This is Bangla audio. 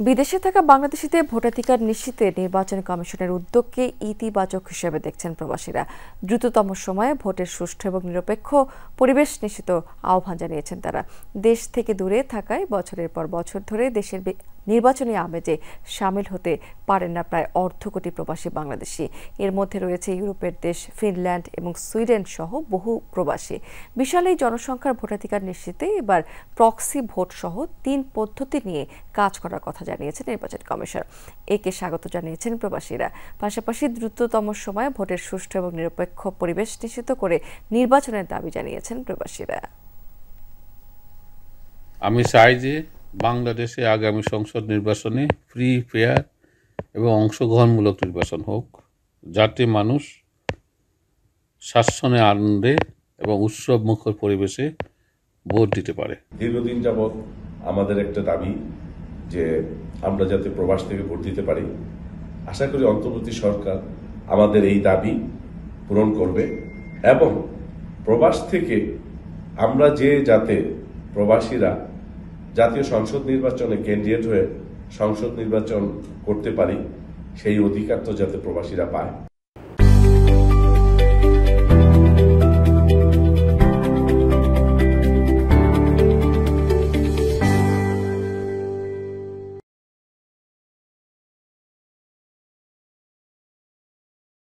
বিদেশে থাকা বাংলাদেশিদের ভোটাধিকার নিশ্চিতে নির্বাচন কমিশনের উদ্যোগকে ইতিবাচক হিসেবে দেখছেন প্রবাসীরা। দ্রুততম সময়ে ভোটের সুষ্ঠু এবং নিরপেক্ষ পরিবেশ নিশ্চিত আহ্বান জানিয়েছেন তারা। দেশ থেকে দূরে থাকায় বছরের পর বছর ধরে দেশের নির্বাচনী আমেজে সামিল হতে পারেন না প্রায় অর্ধকোটি প্রবাসী বাংলাদেশি। এর মধ্যে রয়েছে ইউরোপের দেশ ফিনল্যান্ড এবং সুইডেন সহ বহু প্রবাসী। বিশাল এই জনসংখ্যার ভোটাধিকার নিশ্চিতে এবার প্রক্সি ভোট সহ ৩ পদ্ধতি নিয়ে কাজ করার কথা জানিয়েছেন নির্বাচন কমিশন। একে স্বাগত জানিয়েছেন প্রবাসীরা। পাশাপাশি দ্রুততম সময়ে ভোটের সুষ্ঠু এবং নিরপেক্ষ পরিবেশ নিশ্চিত করে নির্বাচনের দাবি জানিয়েছেন প্রবাসীরা। আমি চাই যে বাংলাদেশে আগামী সংসদ নির্বাচনে ফ্রি, ফেয়ার এবং অংশগ্রহণমূলক নির্বাচন হোক, যাতে মানুষ স্বাচ্ছন্দ্যে, আনন্দে এবং উৎসব মুখর পরিবেশে ভোট দিতে পারে। দীর্ঘদিন যাবৎ আমাদের একটা দাবি যে আমরা যাতে প্রবাস থেকে ভোট দিতে পারি। আশা করি অন্তর্বর্তী সরকার আমাদের এই দাবি পূরণ করবে এবং প্রবাস থেকে আমরা যাতে প্রবাসীরা জাতীয় সংসদ নির্বাচনে ক্যান্ডিডেট হয়ে সংসদ নির্বাচন করতে পারি, সেই অধিকার তো যাতে প্রবাসীরা পায়।